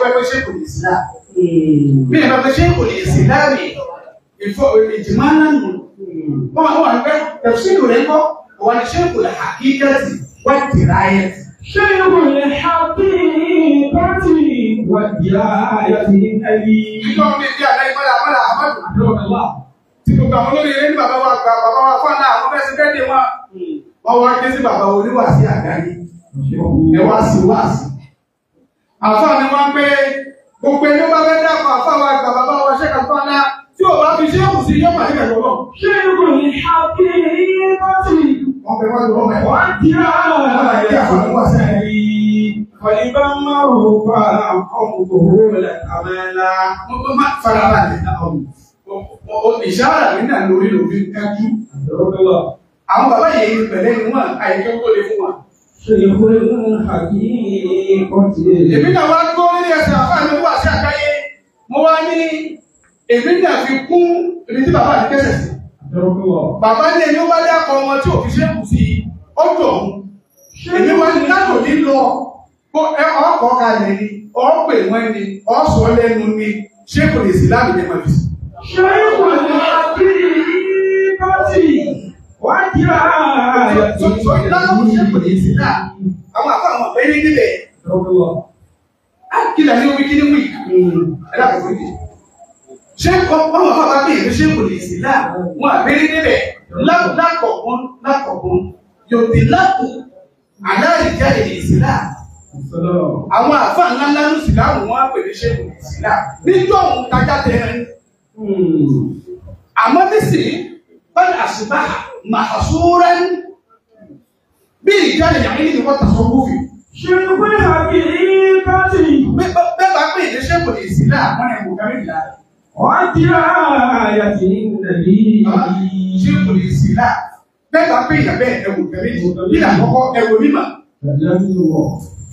pẹ́pẹ́ ṣe kò lè sí náà. Bí ẹ pẹ́pẹ́ ṣe kò lè sí náà ni ìjìmá náà nù. Wọ́n wà pẹ́ tẹ̀síìlù rẹ̀ kọ́ wọ́n ní ṣe kò lè hakíkẹ́tì wọ́n ti ráyẹ̀. Ṣé kò lè hakíkẹ́tì wọ́n ti ráyẹ̀ sí ẹ̀yí? Ìjọba mi bí àdáyé mọ́lá àmọ́dù. Tí gbogbo àwọn olórí eré ní bàbá wa gba bàbá wa fáná àwọn fẹ́sí bẹ́ẹ̀ ni wọ́n wá ké sí bàbá oníwàásí àgbáyé. Ẹ wá sí wáàsí. Àfáà ni wọ́n pé gbogbo ẹni bá fẹ́ dákọ̀ àfáà wa gba bàbá wa ṣẹ́ka fáná tí ò bá fi ṣé kù sí yọ́pàá nígbà tó lọ. Ṣé kò ní hakíkẹ́tì? Wọ́n fẹ́ wọ́n lọ́wọ́ mẹ́wàá. Wọ́n ti ráyẹ̀ sí ẹ̀yí. Fọ̀lìbá máa rò pa ọmọ òwò lẹ́kàmẹ́lá. Mo máa fara balẹ̀ ìṣára mi náà lórí lórí kájú. Àwọn bàbá yìí pẹ̀lẹ́ ni wọ́n àìjọ́ tó lè fún wa. Èmi náà wá gbọ́ ní ẹsẹ̀ àfáà mi wà sí àgbáyé. Mo wá ní èmi náà fi kún ibi tí bàbá mi kẹsẹ̀ sí. Bàbá ní ẹni ó bá dákọ̀ ọmọ tí òfin ṣe kù sí ọjọ́ òun. Èmi wá ní látò ní lọ. Ọkọ̀ kalẹ̀ ni, ọ̀pẹ̀ wọ́n ni, ọ̀sọ̀ lẹ́nu ni, ṣé kò lè sí láàbì ní ẹ̀mọ̀ Ṣé kò lè hakíkẹ́tì? Wọ́n ti ráyẹ̀ sí ẹ̀yí. Sọ ìlànà ṣé kò lè sí náà. Àwọn àfáà àwọn ọ̀pẹ́ ní nílẹ̀. Kí lẹ́ni omi kí ní wí? Ẹ̀dá kò fún mi. Ṣé ọmọ àfáà bá bí ìlú ṣé kò lè sí náà? Wọ́n àbẹ́rẹ́ nílẹ̀ lákọ̀ọ̀kan yóò dé lápò àdáyìíjá èdè ìsìlá. Àwọn àfáà ńlá ńlá ló sì láwọn wọn pè ní ṣé kò lè sí náà. Níjọ́ òun tajà tẹ̀rẹ̀. Àmọ́ nísìnyí bẹ́ẹ̀ àṣìbá màṣúrẹ́ bí ìjáde yàrá yìí ni wọ́n tàṣọ wúfì. Ṣé kò lè hakíkẹ́tì? Bẹ́ẹ̀ bá pè ní ṣé kò lè sí náà wọ́n ní ẹ̀wọ̀n kárí ìlà. Wọ́n ti ráyẹ̀ sí ẹ̀yí. Ṣé kò lè sí náà? Bẹ́ẹ̀ bá pè yà bẹ́ẹ̀ ẹ̀wọ̀n kárí ìlà. Nígbà àkọ́kọ́ ẹ̀wọ̀n mímọ̀.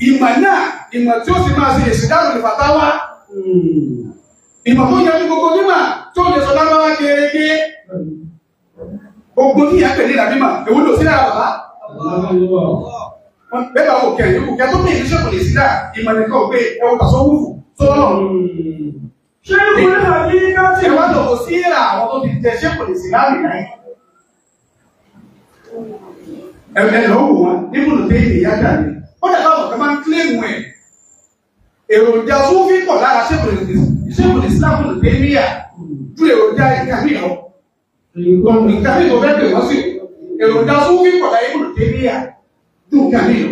Ìmọ̀ náà ìmọ̀ tí ó sì máa ṣe ìṣèdáàbò ní fàtáwá. Ìmọ̀ tó yẹ ní gbogbo mímọ̀ tó lè sọ lábáwá gẹ́gẹ́. Gbogbo ní ẹ̀pẹ̀ ní ìlàmímọ̀, èwo lò sí lára bàbá. Bẹ́ẹ̀ bá wò kẹ́ yóò kẹ́ tó bí ìrísẹ́ kò lè sí lára ìmọ̀ nìkan pé ẹwọ tàṣọ wúfù tó lọ́nà. Ṣé kò lè hakíkẹ́tì? Ẹwà lọ́wọ́ sí ìrà àwọn tó ti tẹ ṣé kò lè sí láàrin láyé. Ẹ̀lọ́wọ́ wọn níbùdó tẹ́ ìdè yá jáde. Ó dẹ̀ báwọn kan máa ń kílèmù ẹ̀. Èròjà súnfí pọ̀ lára ṣé kò lè sí láàrin tẹ́ níyà ju èròjà ìkàmì lọ. Ìkàmì tó fẹ́ pè wọ́n sí. Èròjà súnfí pọ̀ láyé ìbùdó tẹ́ níyà ju ìkàmì lọ.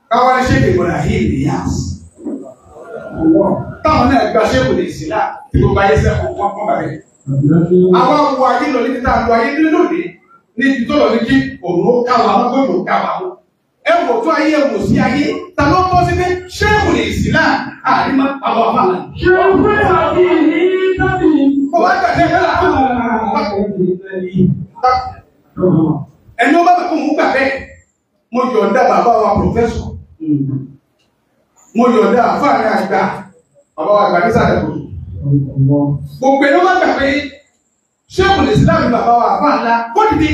Káwá ní ṣé kèbọ̀lá yìí lè yá. Táwọn náà gba ṣé kò lè sí láà tí gbogbo ayé sẹ́kọ̀ọ́ wọn kọ́ bàbẹ́. Àwọn wo ayé lọ ní títà lu ayé nínú òde ní ti tó lọ ní kí òun ó káwa wọn kó lòó káwa wọn. Ẹ wò tó ayé ẹ wò sí ayé ta ló tọ́ sí pé ṣé kò lè sí náà àrímọ́ àwọn ọmọ àlà. Ṣé kò lè hakíkẹ́tì? Ó wá gbàgbé ẹgbẹ́ là ẹni ó bá bẹ̀ fún mú gbà bẹ́ẹ̀ mo yọ̀ǹda bàbá wa pòfẹ́sọ̀ mo yọ̀ǹda àfáàní àgbà bàbá wa àgbà nísàlẹ̀ kò gbogbo ẹni ó bá gbà pé ṣé kò lè sí láàrin bàbá wa àfáà ńlá kó dìde.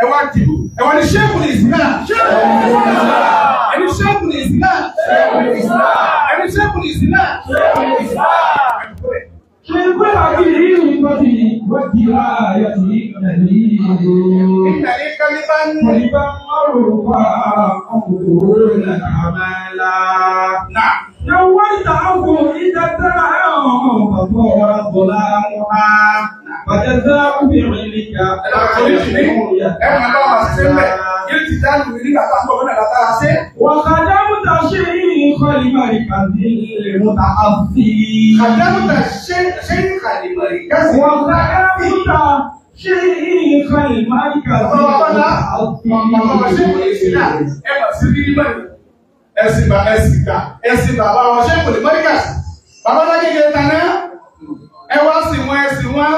Ẹwà dìbò ẹwà ní ṣé kò lè sí náà ẹni ṣé kò lè sí náà ẹni ṣé kò lè sí náà. Ṣé kò lè hakíkẹ́tì? Wọ́n ti ráyẹ̀ sí ẹ̀yí. Ìtàlẹ́ kálíbá ń Fọ̀lìbá máa rò pa ọmọ òwò lẹ́kàmẹ́lá. نويت عنكم إذا تراهم فطورت ظلامها فجزاء فعلك وخدمت شيخ المركز المتعصي خدمت شيخ المركز شيخ المركز ẹ̀sìn bàbá wọn ṣé kò lè mọ́ríkàsì bàbá bá kékeré tàná ẹ wá sí wọn ẹ̀sìn wọn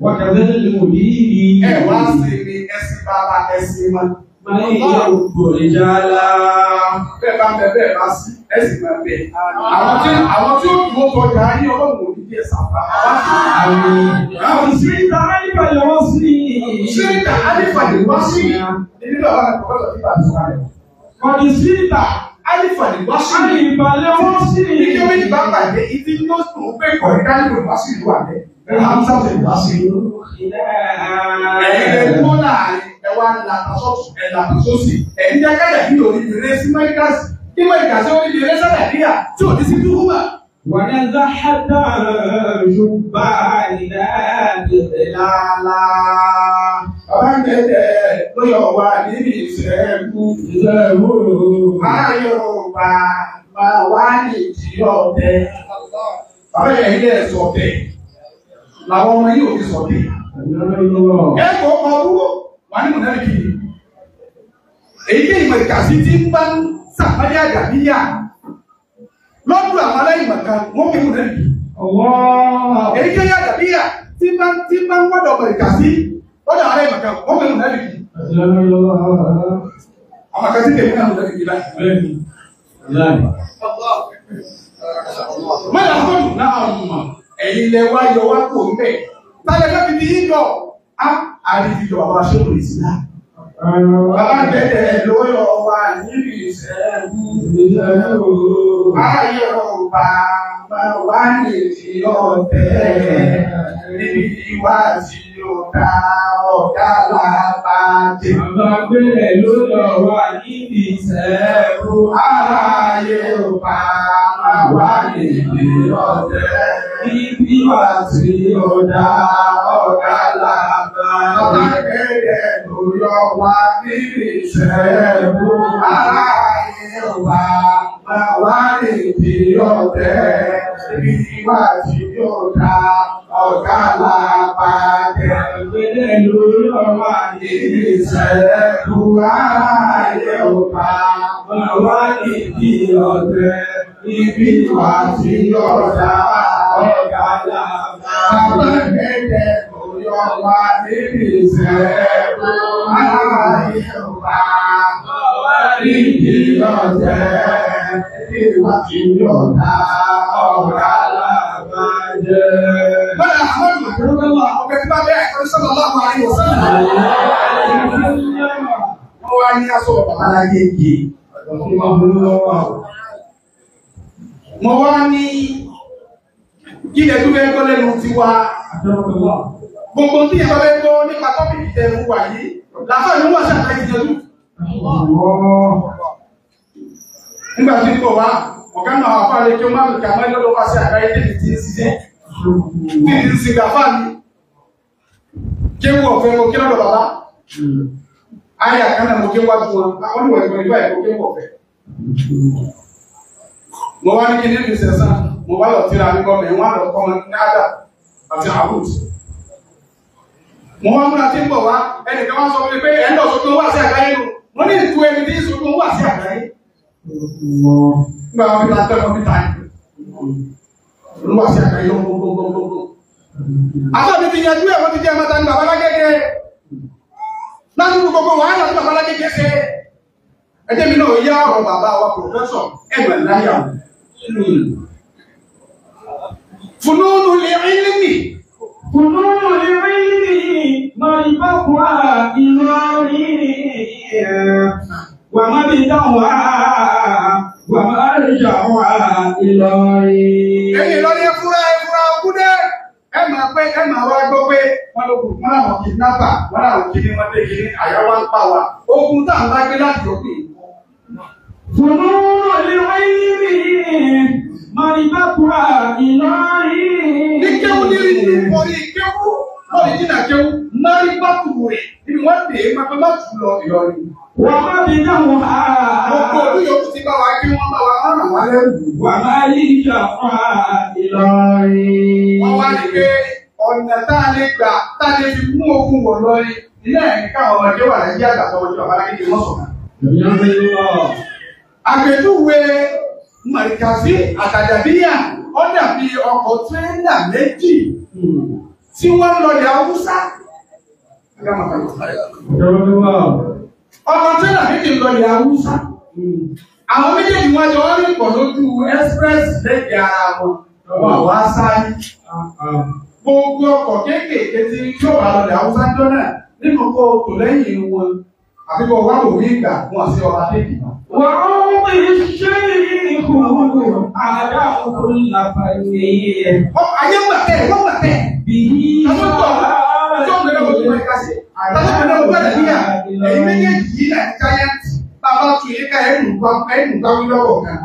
wákàtí lè mọ̀ yìí ẹ wá sí ní ẹ̀sìn bàbá ẹ̀sìn wọn. máa ń yẹ òkú ìjà la. bẹ́ẹ̀ bá ń bẹ bẹ́ẹ̀ bá sí ẹ̀sìn máa bẹ̀. àwọn tí ó dúró tọ́jà ayé ọlọ́run òní díẹ̀ sábà. àwọn sí ìta ìbàlẹ̀ wọ́n sí Síríkà Alifani Wasi nínú àwọn àkọ́kọ́ tó bá ti wà rẹ̀. Kọ̀dí síríkà. Alifani Wasi. Ìbàlẹ̀ wọ́n sí. Ìdí omi ti bá pàdé ìdí tó sùn pé kọ̀ọ̀dí Alifani Wasi ló wà bẹ́ẹ̀. Hamza ti wá sí. Ẹ̀yin tó láàrin ẹwà làtàsọ́sì ẹ̀làtàsọ́sì ẹ̀yin jẹ́ kájà kí lórí ìrẹ́ sí mẹ́ríkàsì kí mẹ́ríkàsì ó ní ìrẹ́ sàdàdíyà tí ò ní sí dúrúmà. Wọ́n ń dá hátà ṣùgbà ìlàlá. Bàbá ń tẹ̀tẹ̀ lóyọ̀ wá níbi ìṣẹ́gun ìṣẹ́gun. Ayọ̀bá máa wá ní ìdí ọ̀tẹ̀. Bàbá yẹn ilé ẹ̀ sọ̀tẹ̀. Làwọn ọmọ yìí ò fi sọ̀tẹ̀. Ẹ̀kọ́ kan dúró wà nínú náà kìí. Èyí kí ìmọ̀ ìkàsí tí ń bá ń sàpáyé àgàbíyà lọ́dún àwọn aláìmọ̀ kan wọ́n kí ìmọ̀ náà kìí. Èyí kí àgàbíyà tí ń bá ń wọ́dọ̀ ọmọ ìkàsí lọ́dún àwọn aláìmọ̀ kan wọ́n kí ìmọ̀ náà kìí. Àwọn akẹ́sí lè mú àwọn náà kìí láì. Mọ́lá fọ́nù náà mọ̀ ẹ̀yin lẹ wá yọ wá kò ń bẹ̀. Tálẹ̀ náà fi di yíyọ. Àrídìjọ bàbá ṣòro ìsìlá. Bàbá tẹ̀tẹ̀ lóyọ̀ wá níbi ìṣẹ́gun. Ayọ̀bá máa wá ní ìdí ọ̀tẹ̀. Níbi ìwà tí ó dá ọ̀gá lápàdé. Bàbá gbélé lóyọ̀ wá níbi ìṣẹ́gun. Ayọ̀bá máa wá ní ìdí ọ̀tẹ̀. Níbi wà tí ó dá ọ̀gá lábá. Ọ̀gẹ́gẹ́ ló yọ wá níbi ìṣẹ́gun. Ayọ̀bá máa wá níbi ọ̀tẹ̀. Níbi wà tí ó dá ọ̀gá lábá. Ọ̀gẹ́gẹ́ ló yọ wá níbi ìṣẹ́gun. Ayọ̀bá máa wá níbi ọ̀tẹ̀. Níbi wà tí ó dá ọ̀gá lábá. Ọ̀gẹ́gẹ́ ló yọ wá níbi ìṣẹ́gun. Ayọ̀bá máa wá níbi ọ̀tẹ̀. Níbi wà tí ó dá ọ̀gá lábá jẹ́. Bọ́lá àwọn ìgbàlódé ọ̀gá tí bá bẹ́ẹ̀ kọ́ sọ́dọ̀ ọlọ́run ayé ọ̀sán. Wọ́n wá ní aṣọ bàbá láyé yìí. Mo wá ní kí lè tó fẹ́ gbọ́ lẹ́nu ti wá. Gbogbo tí ìyẹn bá fẹ́ gbọ́ nípa tọ́pìkì tẹnu wà yìí, làfáà ni wọ́n ṣàtàkì ìjọdún. Nígbà tí kò wá, ọ̀gá náà wà fáà lè kí ó máa lùkà mọ́ lọ́dọ̀ wá sí àgbáyé tèmi tí ń ṣiṣẹ́. Tí ń sin gàfáà ni. Kéwù ọ̀fẹ́ mo kí lọ́dọ̀ bàbá. Ayé àkànnà mo kí wá ju wọn, àwọn ìwà ìgbọ̀n ìgbà ẹ̀kọ́ kéwù ọ̀fẹ́. Mo wá ní kí ní ìṣẹ̀sán, mo wá lọ tíra ní gọ́ọ̀mẹ̀, wọ́n lọ kọ́ wọn ní Ádà àti Àbút. Mo wá múra tí ń bọ̀ wá, ẹnìkan wá sọ fún mi pé ẹ̀ ń lọ sókún wá sí àgbáyé nù. Wọ́n ní ìtú ẹni tí sókún wá sí àgbáyé. Nígbà wọn fi ta tẹ́lọ̀ níta yìí. Olú wá sí àgbáyé lọ gbogbogbò. Àtọ́ mi ti yanjú ẹ̀ wọ́n ti jẹ́ mẹ́ta ní bàbá lágége. Láti gbogbo wàhálà tí bàbá lágége ṣe. Ẹjẹ́ mi náà yá ọ̀rọ̀ bàbá wa pòfẹ́sọ̀ ẹgbẹ̀ láyà. Fùnúnù lè ilmi. Fùnúnù lè ilmi marifatuha Ìlọrin. Wà má bí dáwà, wà má rí jàwà Ìlọrin. Ẹ̀yin Ìlọrin ẹfúra ọkúdé. Ẹ máa pé ẹ máa wá gbọ́ pé wọ́n ló kù fún àwọn kìdínápà, wọ́n láwọn kìdí wọ́n dé kìdí àyàwó ń pa wa. Ogun tá à ń bá gbé láti òkè. Fùnúnù lè ilmi marifatuha Ìlọrin. Ní kéwú ní orí kéwú lórí jìnnà kéwú máa rí bátù rẹ̀ níbi wọ́n dé máa má tù lọ Ìlọrin. Wà má bí dáwà. Gbogbo olúyọ̀kú ti bá wa kí wọ́n bá wa rán àwọn lẹ́rù. Wà má yí jàwà Ìlọrin. Wọ́n wá ní pé ọ̀nà tá a lè gbà tá a lè fi mú ogun wọ̀ lọ́rin ilé ẹ̀mí káwọn ọmọdé wà lẹ́yìn àgbàtọ̀ ọmọdé bàbá lágbègbè wọ́n sọ̀rọ̀. Àpèjúwe Màrìkàsí àtàdàbíyà ó dàbí ọkọ̀ tírélà méjì tí wọ́n lọ ilẹ̀ Haúsá. Ọkọ̀ tírélà méjì lọ ilẹ̀ Haúsá. Àwọn méjèèjì wọ́n jọ rí pọ̀ lójú express lẹ́gbẹ̀ẹ́ ara wọn. Wọ́n wá sáré. Gbogbo ọkọ̀ kéékèèké tí yóò wà lọ ilẹ̀ Haúsá jọ náà nínú kó tò lẹ́yìn wọn àfi kó wá òwe ìgbà wọn àti ọba tèkì. وعوض الشيخ أعداء كل فني. ayé gbà tẹ̀ wọ́n gbà tẹ̀. به àwọn tó ń bẹ̀rẹ̀ wọ́n tó máa kásẹ̀. àwọn tó ń bẹ̀rẹ̀ wọ́n gbàdá níyà ẹ̀yin méjèèjì yìí náà giant bàbá tún yìí ká ẹ̀rù gbáwí lọ́wọ́ kan.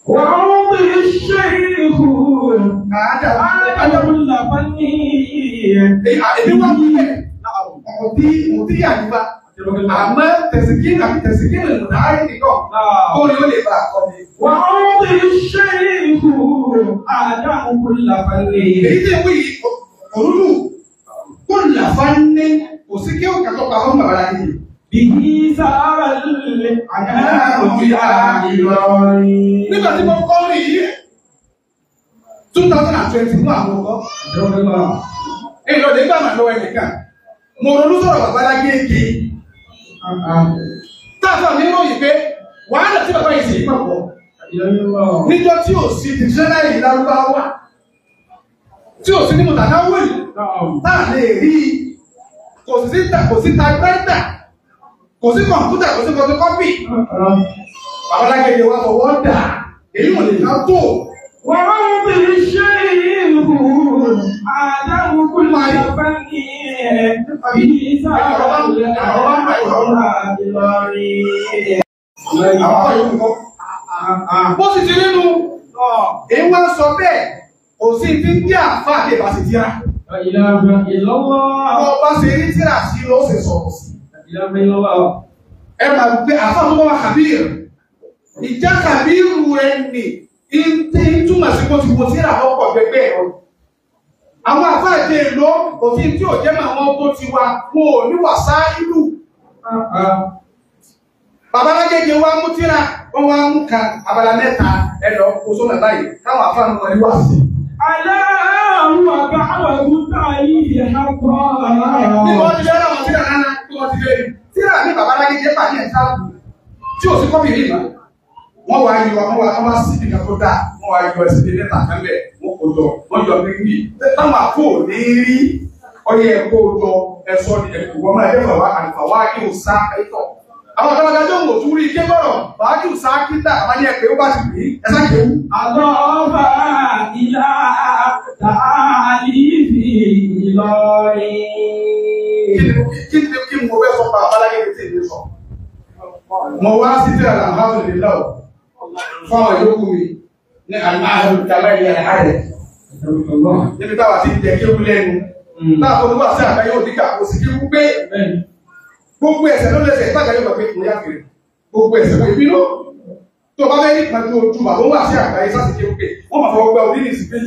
وعوض الشيخ أعداء كل فني. èmi wá wí bẹ́ẹ̀ òtí àdúrà àmọ́ tẹ̀síkínì láàrin nìkan kó ni ó lè bá a kọ́ mi. وعوض الشيخ أعداء كل فني. èyí tí wí òrùlù kó làfà ní kò sí kí ó kàtọ́ pa fún bàbá láyé. به سار الأنام إلى إلهي. nígbà tí mo kọ́ rí yìí 2020 mú àwọn ọkọ. èyí lọ́dẹ̀ gbà máa lọ́wọ́ ẹnìkan mo ronú sọ̀rọ̀ bàbá lágéèké. táàfà mi ròyìn pé wàhálà tí bàbá yìí sì pọ̀ pọ̀ níjọ́ tí ò sí dictionary lárúbáwá tí ò sí ní mùtàdáwòlì táà lè rí kò sí typewriter kò sí kọ̀ǹpútà kò sí photocopy. bàbá lágéèké wá fọwọ́ dà èyí ò lè ká tó. وعوض الشيخ أعداء كل فني. به سار الأنام إلى إلهي. bó sì ti nínú èyí wá sọ bẹ́ẹ̀ kò sí ti ń dí àfà àti ìbáṣe tíra. لا إله إلا الله. ọba ṣe rí tíra sí ló ṣe sọ̀rọ̀ sí. لا إله إلا الله. ẹ máa gbé àfà tó wà kàbíyè ìjà kàbíyè rẹ nì ìtì túmọ̀ sí kó ti wo tíra ọkọ̀ gbẹgbẹ́ ẹ̀rọ. àwọn àfà àti èlò òfin tí ò jẹ́ mọ́ àwọn tó ti wá wọn ò ní wàsá ìlú. bàbá lágége wá mú tíra wọn wá mú kan abala mẹ́ta ẹ̀lọ́ kó sómẹ báyìí káwọn àfà ń wọlé wá sí. ألا هو دعوة التعيين حقا. bí wọ́n ti fẹ́ láwọn tíra náà tí wọ́n ti fẹ́ rí tíra ní bàbá lágége pàdé ẹ̀ sáàbù tí ò sí kọ́pì rí ìmọ̀ wọ́n wá yọ wọ́n wá sí ìdíkan tó dáa wọ́n wá yọ ẹsẹ̀ ní mẹ́ta kẹ́lẹ̀ wọ́n kò jọ wọ́n jọ bí táwọn àpò ní rí ọyẹ ẹ̀kọ́ jọ ẹ̀sọ́ ní ẹ̀kọ́ wọ́n máa dẹ́fà wá àlùfà wá kí o sá ẹ̀tọ́ àwọn àgbàlagbà tó ń wò tún rí ké bọ̀rọ̀ wá kí o sá kíta àbáyé ẹ̀pẹ́ ó bá ti pè é ẹ̀sá kéwú. أضاف إلى تأليف إلهي. kí ni mo fẹ́ sọ pa àbáláyé mi tí èmi sọ. mo wá sí tíra alhamdulillah fáwọn ìyókù mi ní àlùmáàlù tàbí ẹ̀yẹ àárẹ̀. níbi táwa ti jẹ kéwú lẹ́nu táà olúwa sí àgbáyé òdìkà kò sí kéwú pé gbogbo ẹ̀ṣẹ̀ ló lẹ́sẹ̀ ìgbàgbáyé wà pé kò yá kiri gbogbo ẹ̀ṣẹ̀ wọ́n ìbínú tó bá fẹ́ ní ìpàdé ojú bàbá wà sí àgbáyé sáà sí kéwú pé wọ́n máa fọwọ́ gbẹ orí ní ìsìnkú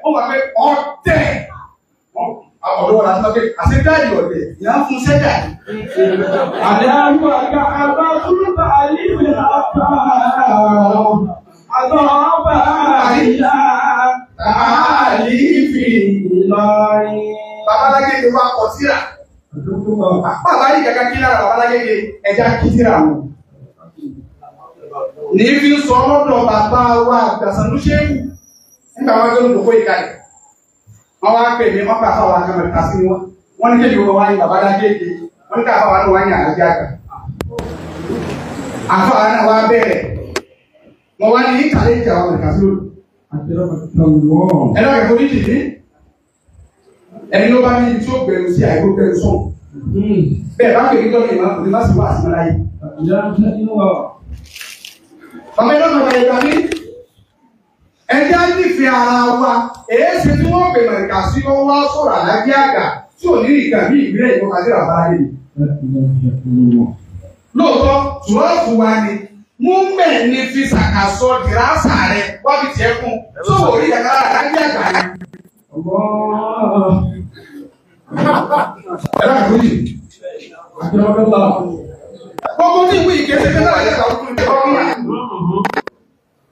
wọ́n máa fẹ́ ọ̀tẹ̀ ọ̀dọ́ wọn láti lọ́pẹ́ àṣedáàdì ọ̀dẹ̀ ìyá ń fún sẹ́dà. أدام كعبة التعليم حقا. أضاف إلى تأليف إلهي. babalágége wa kọ síra. bàbá yìí kankan kí lára babalágége ẹja kí síra wọn. ní fi sọ lọ́dọ̀ bàbá wa Àgbàsánú Ṣéhù nígbà wọn tó ń dòkó ìkàlẹ̀. wọ́n wá pè mí wọ́n pè àfáwà kàmẹ́ta sí wọn. wọ́n ní kéde wọn wáyé babalágége wọ́n ní ká àfáwà náà wáyé àlájá àgbà. àfáwà náà wá bẹ̀rẹ̀. wọ́n wá ní ìkàlẹ̀ ìjà wọn nìkan sí lòdù. ẹ̀rọ ẹ̀kọ́ ní jìnnì ẹni ló bá ní tí ó gbẹ̀rù sí àìkú gbẹ̀rù sọ̀n. bẹ́ẹ̀ bá pè ní tọ́lú ìmọ̀ kò ní má sì wá sí láyé. ọmọ ẹ̀rọ kan bẹ̀rẹ̀ gbà ní ẹjẹ́ nífẹ̀ẹ́ ara wa èyí ṣe tí wọ́n pè mẹ̀ríkà sí wọn wá sọ̀rọ̀ àlájẹ́ àgbà tí ò ní ìgbà bí ìbílẹ̀ ìfọ̀kà sí àbáyé. lóòótọ́ ṣùgbọ́n fún wa ni mú mẹ́ ní fi ṣàkàsọ dìrásà rẹ̀ wá fi tiẹ̀ kún sówó orí ìyàrá àlájẹ́ àgbà ni. ẹ̀rọ àgbóyè gbogbo tí ìwé ìkéṣe kí náà yẹ́ta òkú ní ọ̀rọ̀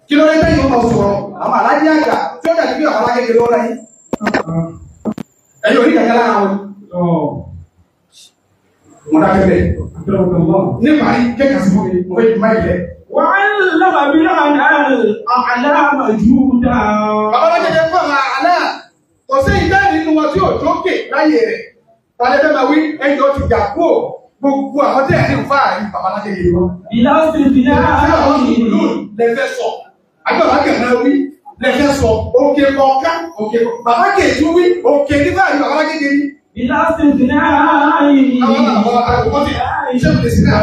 kí ló rí bẹ́ẹ̀ yóò mọ̀ sọ̀rọ̀ àwọn alájẹ́ àgbà tí ó dàbí bí àwọn alájẹ́ kiri lọ́rọ̀ yìí ẹ̀yìn orí kẹ̀kẹ́ lára wọn mo dákẹ́ bẹ́ẹ̀ nípa rí kẹ́kẹ́ sí fún mi mo fẹ́ jùmọ́ ilẹ̀. وعلم بأن الأعلام جودا. bàbá alájẹ́ jẹ́ fún àwọn àlá Kò sí ìdáhùn nínú wọn tí ò jókè láyé rẹ̀. Tàlẹ́ fẹ́ máa wí ẹjọ́ ti jà kúrò gbogbo àwọn tí ẹ̀ ní ìfá àrí babalájẹ́ yìí wọn. Ìlà òsì ìdílé àwọn ìlú lẹ́fẹ́ sọ. Àgbàlá kẹ̀mẹ́ wí lẹ́fẹ́ sọ. Òkè kọ̀ọ̀kan òkè bàbá kẹ̀jú wí òkè nígbà àrí babalájẹ́ yìí. Ìlà òsì ìdílé àwọn àgbọ̀ ti ṣe é sí náà.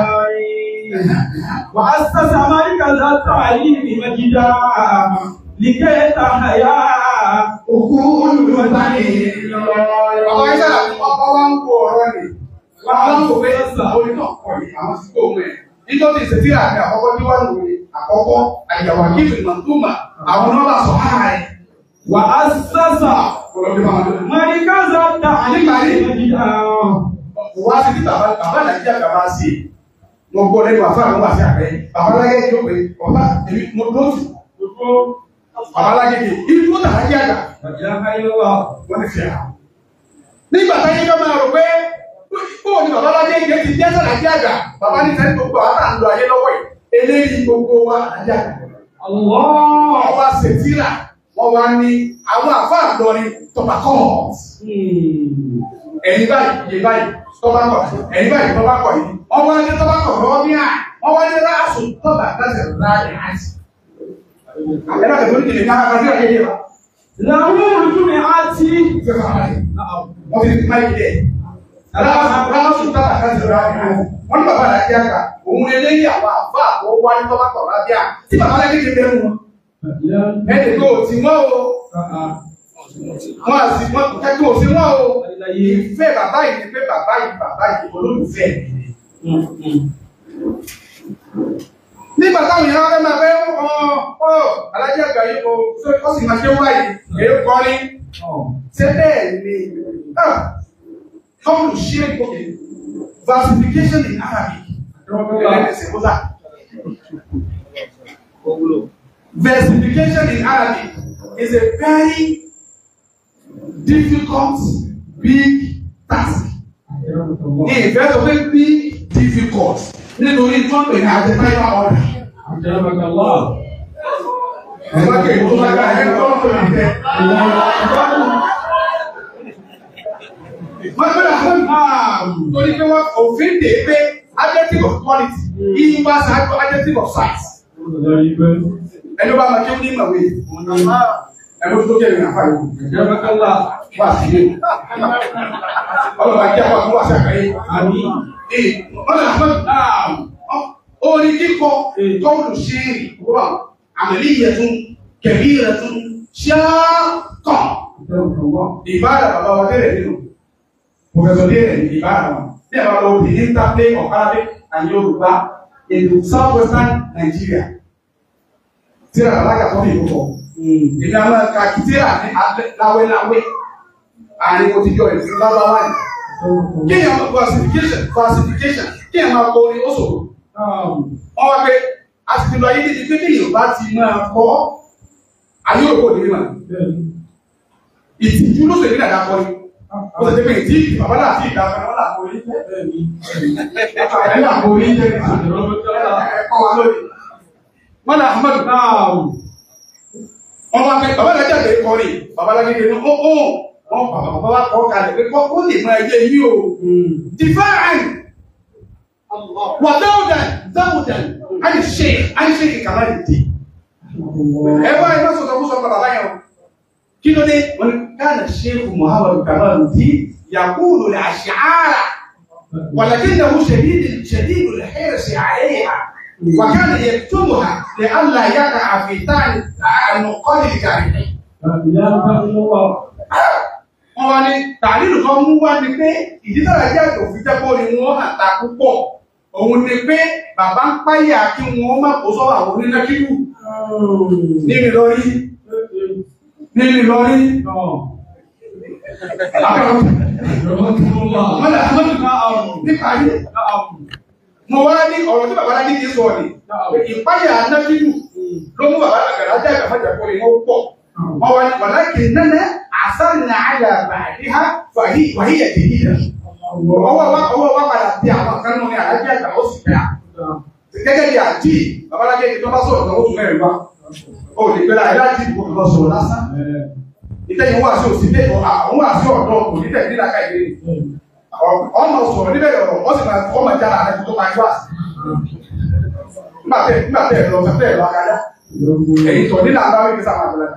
وأسس مركز التعليم مجدا لكي تحيا عقول الوطني. Àwọn ẹ̀ṣẹ́ àti ọ̀pọ̀ wá ń kó ọ̀rọ̀ ni. Wọ́n ń kó pé orí náà kọ̀ ní àwọn sí tó mẹ́. Nítorí ìṣẹ́fí àmì àkọ́kọ́ tí wọ́n lòrì àkọ́kọ́ àyàwó àkíyèsí màtúmà àwọn nọ́mbà sọ háàrẹ̀. وأسس مركز التعليم مجدا. Wá sí kí bàbá Nàìjíríà bàbá sí i. Mo gbọ́ lẹ́nu àfáà ló wà sí àgbẹ̀. Babaláyé yóò pé ọ̀tá èmi mo lóòtù. Babaláyé yìí ìlú tó tàbí àgbà. Wọ́n ti fi hàn. Nígbà táyé ká máa rò pé bóò ni babaláyé yìí ti jẹ́ sàlàjì àgbà. Bàbá ní sẹ́ni gbogbo àwọn àtà ń lo ayé lọ́wọ́ yìí. Eléyìí gbogbo wa àjà. Wọ́n wá ṣètìlà. Wọ́n wá ní àwọn àfáà lọrin tọ́pà kọ́ọ̀t. Ẹ̀yin báyìí tọ́pà kọ̀. Ẹ̀yin báyìí tọ́pà kọ̀ yìí. Wọ́n wá ní tọ́pà kọ̀ lọ́wọ́ bí i à. Wọ́n wá ní ráàsù tọ́pà kásẹ̀ láàrin àìsí. Ẹ̀rọ ìgbòho ní kìnnìkan àkàtì àyè wa. Làwọn olùdúmí àti wọ́n fi máa yìí dẹ̀. Ráàsù tọ́pà kásẹ̀ láàrin àìsí. Wọ́n ní bàbá àti àgbà òun eléyìí àwọn àfáà tó wá ní tọ́pà kọ̀ lábí à. Tí bàbá láti kéde bẹ́ẹ̀ wọn. Ẹnì kò tí wọ́n o. Wọ́n àti wọ́n kẹ́kọ̀ọ́ òsì wọ́n o. Ìfẹ́ bàbá yìí ni pé bàbá yìí olólùfẹ́. Nígbà táwọn èèyàn rẹ̀ máa fẹ́ alájẹ́ àgbà yìí ó sì máa ṣe wáyé èé kọrin. Ṣé bẹ́ẹ̀ ni how to share okay versification in Arabic? Versification in Arabic is a very difficult, big task. Ìfẹ́ sọ pé big difficult nítorí tó ń pè ní àjẹmáyà ọ̀dà. Ẹgbẹ́ kejì tó lágbá ẹgbẹ́ tó ń pè ní ìfẹ́. Wọ́n gbọ́dọ̀ fún torí pé wọ́n òfin dè pé adjective of quality yìí bá ṣáájú adjective of size. Ẹni bá máa kí ó ní ìmọ̀wé. Ẹni tó kéré ní àfáà yìí. Wà sí ilé. Ọlọ́pàá jẹ́ àwọn àkúwà sí àkàyé. Orin kíkọ tọ́wọ́lù ṣe ìgbọ́wà àmàlíyẹ̀ tún kẹ̀bíyẹ̀ tún ṣáàkọ̀. Ìbára bàbá wa tẹ́lẹ̀ nínú. Professor Dere ìbára wọn. Ní ẹ̀bá lọ the interplay of Arabic and Yoruba in southwestern Nigeria. Tíra alága tó ní ìlúkọ̀. Ìdí àwọn ẹ̀ka tíra ní láwéláwé. Àárín mo ti jọ ìlú lábáwá yìí. Kí ni àwọn classification kí ni máa kọ orin ó ṣòro. Wọ́n wá pé a ti lọ ayé níbi pé ní Yorùbá ti máa kọ́ ayé òkú òdìrí mà. Ìtìjú ló ṣèlérí àdá kọ́ ni. Ó ṣe pé ìdí bàbá náà sí ìdá kan wọ́n là kó orí jẹ́. Ẹ̀yìn là kó orí jẹ́ ní ẹ̀kọ́ wa lórí. Wọ́n là Ahmed náà wọ́n wá pé bàbá náà jáde kọrin bàbá náà kékeré ní ó wọ́n bàbá wa kọ́ kalẹ̀ pé kọ́ ó lè máa yẹ yí o. Dìfáàn wà dáwùdàn àìṣe ìkàlá ìdí. Ẹ wá iná sọ̀tọ̀ kó sọ̀tọ̀ bàbá yẹn o. Kí ló dé? Wọ́n ní káàdà Sheikh Muhammad Kamaluddin yaqulu al-ash'ara walakinahu shadidu al-hirsi 'alayha wa kana yaktubuha li'alla yaqa'a fi an-nuqad al-jahili. Wọ́n wá ní tàrílù kan mú wá ní pé ìdítàrà jẹ́ òfin jẹ́ kó ní wọ́n hàn ta púpọ̀. Òun ni pé bàbá ń páyà kí wọ́n má kó sọ́wọ́ àwọn onínákílù ní Ìlọrí. Mo wá ní ọ̀rọ̀ tí bàbá láti sọ ní ìpáyà nákílù ló mú bàbá àgbàrá jẹ́ àgbàmájà kó ní wọ́n pọ̀. Wọ́n wá ní wàlákì nánà àsánà àgbà àdíhá wàhíyà kìíyà. Ọwọ́ wá padà bí àwọn kan náà ní àlájẹ́ àgbà ó sì bẹ́ẹ̀. Gẹ́gẹ́ bí àjí, babalájẹ́ ti tó bá sọ̀rọ̀ tó tún mẹ́rin wá. Ó lè gbẹ́lá ẹ̀dá àjí ìbò kan sọ̀rọ̀ lásán. ìtẹ́yìn wà sí òsì lé àwọn wà sí ọ̀dọ́ kò ní tẹ̀lé nílá káyìí ọmọ sọ̀rọ̀ níbẹ̀ ọ̀rọ̀ wọ́n sì máa ọmọ ìjà ààrẹ tó máa wá sí nígbà tẹ̀ lọ sẹ́tẹ̀ lọ akájá èyí tó nílà bá wí sáà máa bẹ̀rẹ̀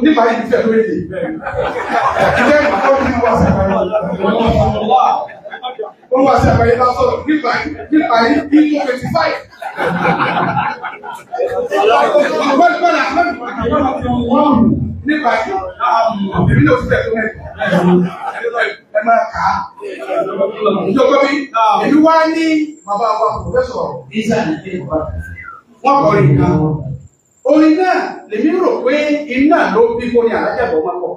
nípa yìí ti fẹ́ tó méjì ìjẹ́ ìpàkọ́ ní wọ́n sí àgbáyé wọ́n wá sí àgbáyé bá sọ̀rọ̀ nípa yìí bí 225 nípa yìí èmi ní oṣù tẹ̀sán ẹ máa kà á ìjọba mi èmi wá ní bàbá wa pòfẹ́sọ̀ ìsà nìkan wọ́n kọ́ ìkan orin náà lèmi rò pé iná ló bí kó ní àlájàbọ̀ máa pọ̀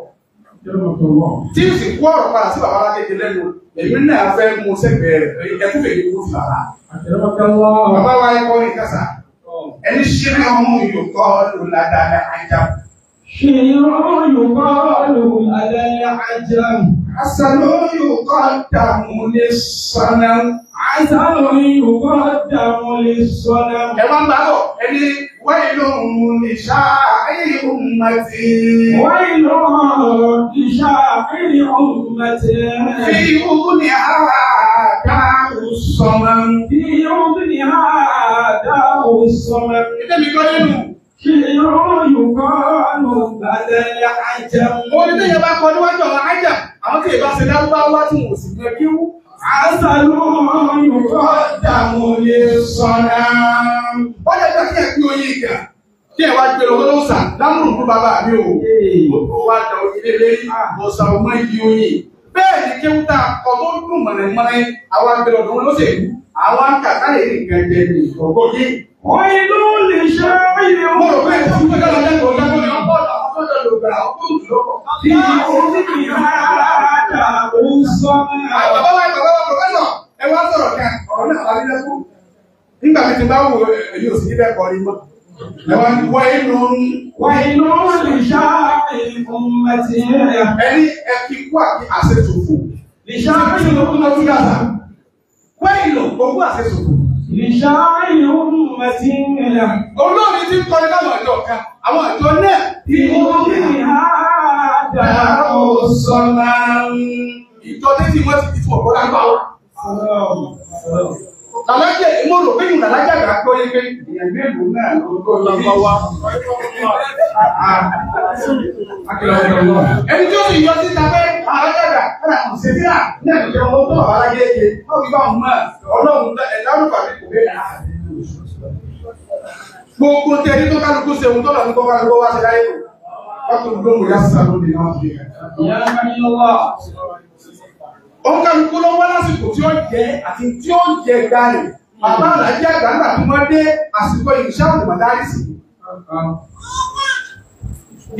tí ó sì kú ọ̀rọ̀ padà sí bàbá alákejì lẹ́nu èmi náà fẹ́ mú sẹ́gbẹ̀ẹ́ ẹkúfèé ní kó fi bàbá bàbá wa ẹ̀kọ́ ní kásá ẹni ṣe ní ọmọ yòókọ́ lòládàá ajá ṣe yòókọ́ lòládàá ajá asàlọ́ yòókọ́ dàmú lè sọ́nà asàlọ́ yòókọ́ dàmú lè sọ́nà ẹ máa ń bá bọ̀ ẹni ويل لشاعر أمتي ويل لشاعر أمتي في أذنها داء الصمم في أذنها داء الصمم إذا بيقولوا شعر يقال بدل العجم ولذا يبقى قالوا أنه العجم أما كيف أصدر الله وتمسك عسل يقدم للصنم wọ́n yẹ kí ẹ pín oyin kan kí ẹ wá gbé lọ lọ́sà lámùrùn fún bàbá mi o ó wá da oyin lé ọ̀sà ọmọ igi oyin bẹ́ẹ̀ ni kéwù tá a kọ́ tó dùn mọ̀nàmọ́ná àwọn agbèrè ọ̀dọ́ lọ́sẹ̀ àwọn akàtà lè ní nǹkan jẹ ní ọgọ́ yìí. wọ́n inú lè ṣe ìrìn mo rò pé ẹ̀sìn tó dára lẹ́kọ̀ọ́ lẹ́kọ̀ọ́ ni ọ̀pọ̀ àwọn tó lọ gbà ó tó lọ́kọ̀. bí orí mi rárá ó sọ bàbá wa pòfẹ́sọ̀ ẹ wá sọ̀rọ̀ kan ọ̀rọ̀ náà wà nílẹ̀ fún nígbà tí bá wò èyí ò sí níbẹ̀ kọ́ ni mọ́ ẹ̀wọ̀n wọ́n inú lè ṣá ìfúnmẹ́tì ẹni ẹ̀kí kú àti àṣetòfò lè ṣá ìṣòfò tó tún yàtà wọ́n ìlò ogún àṣetòfò lè ṣá ìfúnmẹ́tì olóòrìn tí ń kọ́ ní káwọn ọjọ́ kan àwọn ọjọ́ náà ìwọ́n ní àádáa sọ́nà ìjọ tí wọ́n ti fún ọ̀pọ̀ lágbà wá. Làlájẹ̀ ìmọ̀ràn pé ìrìn àlájẹ̀ àgbà gbọ́ yé pé ìyẹn mélòó náà ló gbọ́ lọ́gbà wá. Ẹni tí ó sì yọ síta pé àlájẹ̀ àgbà kọ́nà kò sí síra ní àgbẹ̀jẹ̀ wọn tó àwọn alájẹ̀ èké wọ́n fi bá wọn mọ̀ ọlọ́run ẹ̀dárúkọ àti kò bẹ́ẹ̀ náà. Gbogbo tẹ̀lé tó kálukú ṣe ohun tó lọ ní kọ́ kálukú wá sí láyé wọ́n tó gbóhùn yá sísá lóde náà fi òun kálukú ló wá lásìkò tí ó jẹ àti tí ó jẹ gbàlè bàbá àlàjì àgbà nígbà tí wọ́n dé àsìkò ìṣàwùn mọ̀dárísì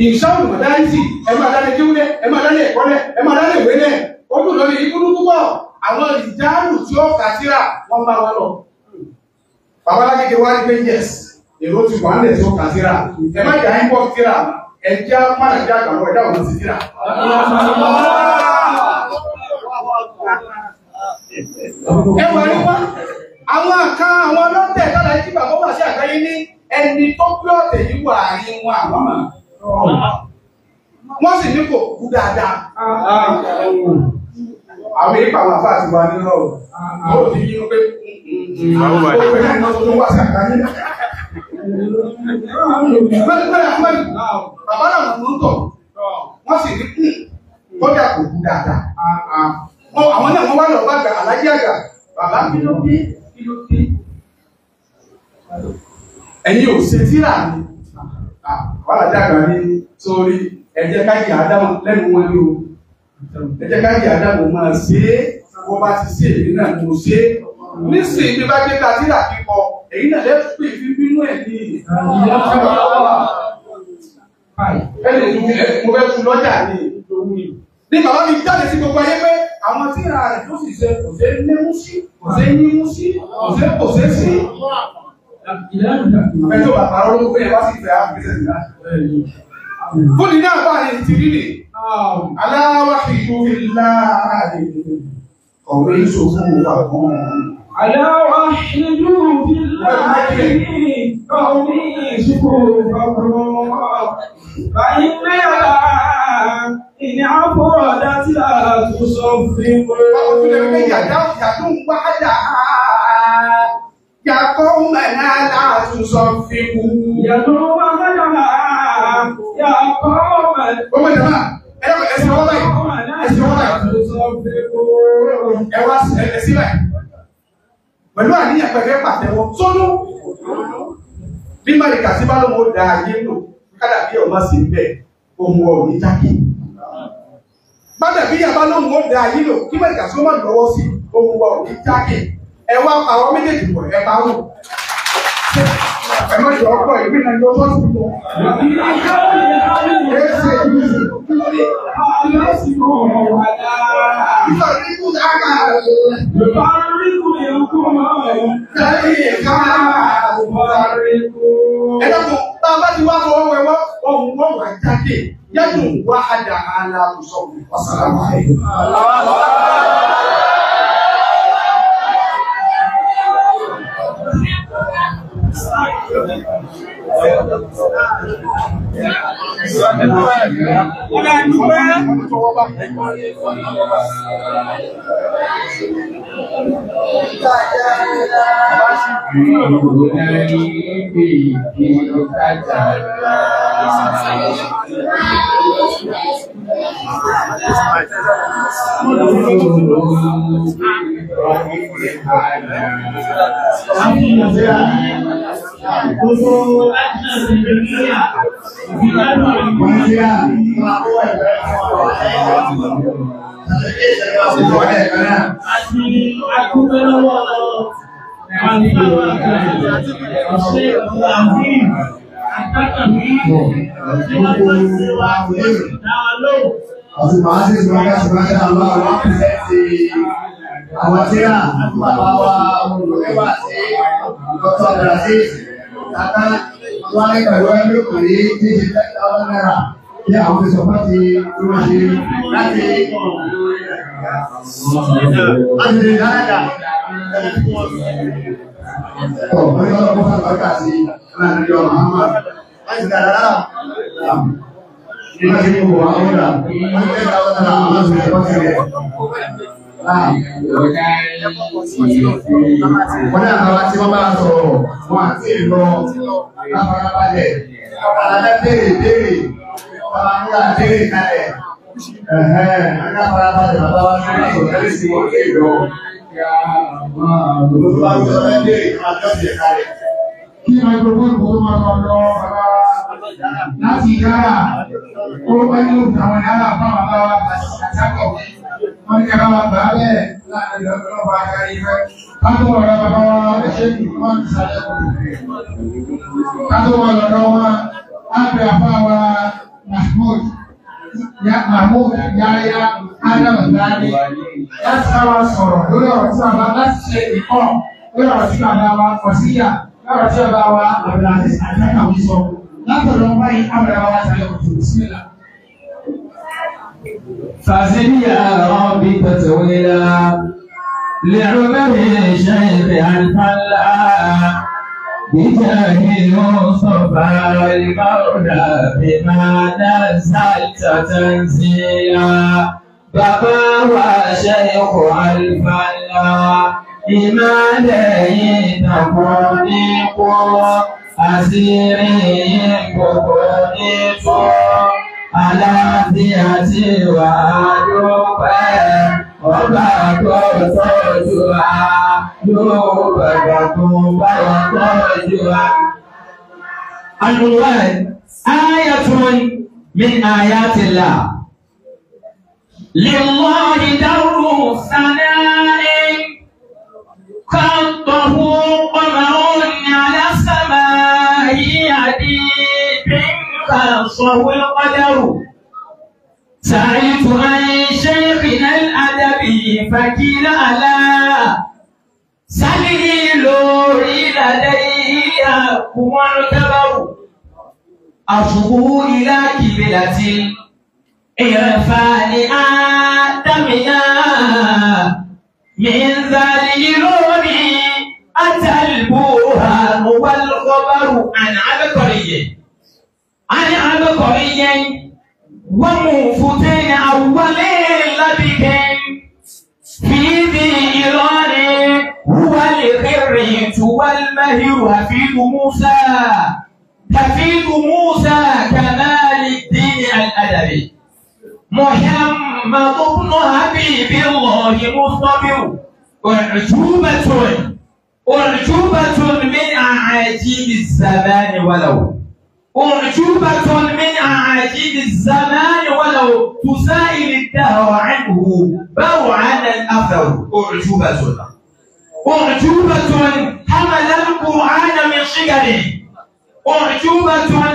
ìṣàwùn mọ̀dárísì ẹ máa dálé kíwúlẹ̀ ẹ máa dálé ẹ̀kọ́lẹ̀ ẹ máa dálé ìwélẹ̀ ó dùn lórí ikúrú púpọ̀ àwọn ìjáàrù tí ó kà síra wọ́n bá wọn lọ bàbá alágége wá ní pé yes èrò ti wà nílẹ̀ tí ó kà síra ẹ má jà ń bọ̀ síra ẹ jẹ́ mọ́nàjà àgbà lọ ẹ̀dá òun ti síra. Ẹwà ní wá, àwọn kan àwọn ọlọ́tẹ̀ tọ́lá tí bàbá wà sí àgbáyé ní ẹni tó pé ọ̀tẹ̀ yìí wà ní wọn àwọn mọ̀. Wọ́n sì ní kò kú dáadáa. Àwọn ìpà àwọn àfáà ti wà nínú ọ̀rọ̀. Ó ti yí pé ó pé ní ọjọ́ tó wà sí àgbáyé. Bàbá náà mọ̀ ń tọ̀. Wọ́n sì ní kọjá kò kú dáadáa. Àwọn náà wọ́n wá lọ bá gbà alájí àgbà bàbá kí ló dé. Ẹ̀yin ò ṣe tíra ní alájí àgbà ní sórí ẹ̀jẹ̀ káyì àdámọ̀ lẹ́nu wọn ní o ẹ̀jẹ̀ káyì àdámọ̀ máa ṣe é wọ́n bá ti ṣe èyí náà mo ṣe é nísìnyí bí bá gbé ta tíra kíkọ èyí náà lẹ́tọ́ pé bínú ẹ̀ ní mo fẹ́ tu lọ́jà ní ní bàbá mi jáde sí gbogbo ayé pé àwọn tí ìrà rẹ̀ tó sì ṣe kò ṣe ní mú sí kò ṣe ní mú sí kò ṣe sí. Ẹjọ́ bàbá ọlọ́wọ́ pé ẹ bá sì fẹ́ àgbẹ̀sẹ̀ nígbà. Fúnni náà bá ní ti rí nì. Aláwọ̀ ìlú ìlà ọ̀rẹ́ ìṣòfò wà kan. Aláwọ̀ ìlú ìlà قومي شكوفكم فإنها إن عبدت لا تصفق يا قومنا لا تصفقوا يدعو وحدها يا قومنا pẹ̀lú àníyàn pẹ̀lẹ́ pàtẹ́wọ́ sódú bí mẹ́ríkà sí bá ló mọ́ da ayé lò kádà bí ọmọ sí bẹ́ẹ̀ ohun ọ̀rí jákè bádà bí yàbá ló mọ́ da ayé lò kí mẹ́ríkà sí ọmọ lọ́wọ́ sí ohun ọ̀rí jákè ẹwà àwọn méjèèjì pọ̀ ẹ̀bá wù ẹ̀mọ́ ìjọ ọkọ̀ ìpínlẹ̀ ìjọ tó ti pọ̀ ẹ̀dọ́kùn tá a bá ti wá fọwọ́ wẹ̀wọ́ ohun wọ́n wà jáde yẹ́dùn wá àdà aláàbùsọ̀ ọ̀sánàmà ẹ̀yọ́. Àwọn tí a bàbá wa olùrẹ́wà sí Dr. Brazil tata wọ́n ní pẹ̀lú ẹgbẹ́ òkèrè tí ṣe tẹ́ta ọdún náírà tí àwọn ìṣọ̀pá ti rúrú ṣe láti lè dáadáa. Wọ́n ní ọlọ́pọ̀ fún àgbàkà sí ọlọ́dún Muhammad. Wọ́n ti dáadáa. Nígbà tí mo wà ó rà, wọ́n ti tẹ́ta ọdún náírà àwọn ìṣọ̀pá ti rẹ̀. Wọ́n ní àwọn tí wọ́n bá sọ̀rọ̀ wọn àti ìlọ láfarabalẹ̀ alábẹ́ béèrè bàbá béèrè kalẹ̀ láfarabalẹ̀ bàbá wa ní ọ̀sọ̀ tẹ́lẹ̀ sí wọn lè lọ kí microphone kò tó máa lọ bàbá láti yára ó wáyé lóògùn àwọn yàrá fáwọn bàbá wa àtàkọ̀ wọ́n ní kẹ́kọ̀ọ́ wa gbà bẹ́ẹ̀ láàrin lọ́wọ́ àkárí fẹ́. Kátó wọ̀ lọ bàbá wa ẹ̀ṣẹ́ ìgbìmọ̀ ti sàlẹ̀ kù. Kátó wọ̀ lọ́dọ̀ wọn, á bẹ àbá wa Mahmoud Yahya Adam Dani láti bá wa sọ̀rọ̀ lórí ọ̀rọ̀ tí bàbá láti ṣe ìkọ́ lórí ọ̀rọ̀ tí bàbá wa Kọ̀síyà lórí ọ̀rọ̀ tí bàbá wa Abdulaziz Àtàkàwé sọ. Látọ̀dọ̀ báyìí àbẹ̀rẹ̀ wa sàlẹ̀ kù tó sílẹ̀. فزد يا ربي تتويلا لعمر شيخ الفلا بجاه المصطفى المولى بما نزلت تنزيلا بابا وشيخ الفلا إيمانه تفريق أسيري بكونيف aláàbíàtì wà dúpẹ́ ọba tó tọ́jú wa yóò bẹ̀rẹ̀ tó báyọ̀ tọ́jú wa. Al-Qur'an ayatun min ayatillah lillahi darru sana'i khattahu qamarun ala sama'i adibin فصه القدر سألت عن شيخنا الأدبي فكيل ألا سليل لدي معتبر أصبو إلى كبلة الإرفان آدمنا من ذا اليلون أتى البرهان والغبر خبر عن عبقري ومنفتين أولين لبكين في ذي إيران هو الخريج والمهر حفيظ موسى كمال الدين الأدبي محمد بن حبيب الله مصطفى أعجوبة من أعاجيب الزمان ولو تسائل الدهر عنه بوعا الأثر أعجوبة حمل القرآن من صغر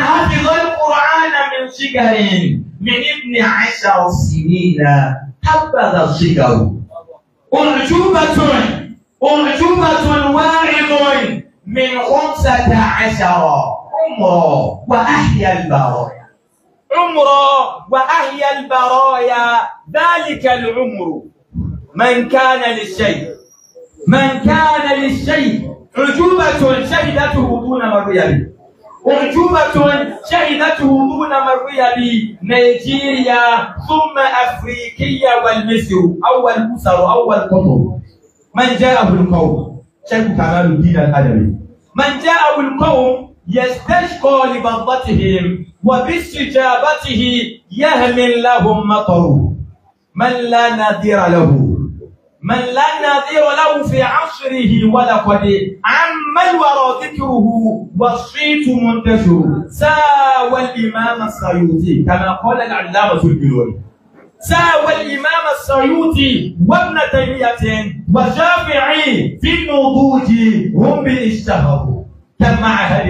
حفظ القرآن من صغر من 12 سنين حبذ الصغر أعجوبة واعظ من 15 عمره وأحيا البرايا ذلك العمر من كان للشيء عجوبة شهدته دون مرئي نيجيريا ثم أفريقيا والمصر أو القطر من جاءه القوم شيخ كمال الدين الأدبي من جاءه القوم يستشقى لبضتهم وباستجابته يهمل لهم مطر من لا نظير له في عصره ولقد عم الورى ذكره والصيت منتشر ساوى الإمام السيوطي كما قال العلامة البلوري وابن تيمية وشافعي في النضوج هم اشتهروا كم معهد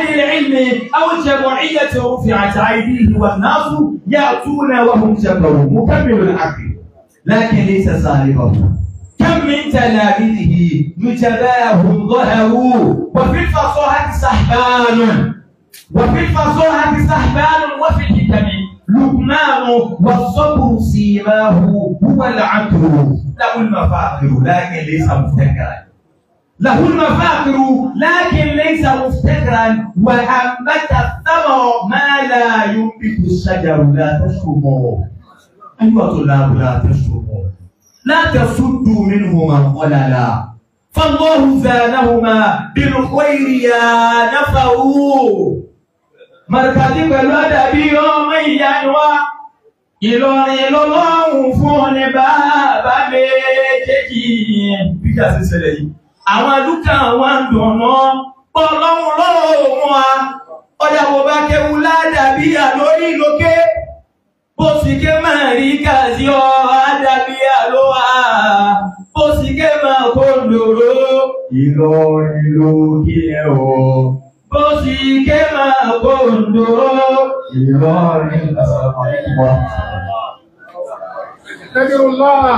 العلم أو جمعية رفعت أيديه والناس يأتون وهم شكروا مكمل العقل لكن ليس صاحبه كم من تلاميذه نجباهم ظهروا وفي الفصاحة سحبان وفي الحكم لقمان والصبر سيماه هو العطر له المفاخر لكن ليس مفتكرا وأنبت الثمر ما لا ينبت الشجر لا تشربوا أيها الطلاب لا تشربوا لا تصدوا منهما ضللا فالله زانهما بالخير يا نفروا مركزي بالأدب يوم ينوى Ìlọrin lọ́lọ́run fún ní bàbá méjèèjì bí kí a ṣe ṣẹlẹ̀ yìí. Àwọn àdúkà wọn ń dùnà ọlọ́run lọ́rùn wa. Ọjà bò bá kéwu ládàbí àlórí lókè. Bó sì ké máa rí kàzí ọ àdàbí àlówà. Bó sì ké máa kó lòró. Ìlọrin ló kí ẹ wọ. Bó sì ké máa kó lòró. Ìlọrin lọ́wọ́.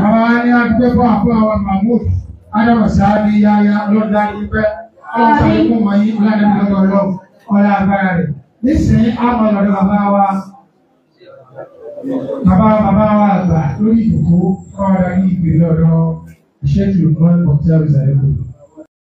Àwọn ni a gbé fún àpò àwọn Mahmoud Adamasadi Yaya lọ́dá ìpẹ́ ọlọ́pàá ikú wọ̀nyí ọlọ́dẹ̀mọ́lọ́dọ̀ ọlọ́run ọlá agbára rẹ̀. Nísìnyí àmọ́ lọ́dọ̀ bàbá wa àgbà lórí ìdòkó kọ́ ọ̀dà ní ìgbè lọ́dọ̀ ìṣẹ́jú ìgbọ́n ọ̀tẹ́ ìzàlẹ́kọ̀ọ́.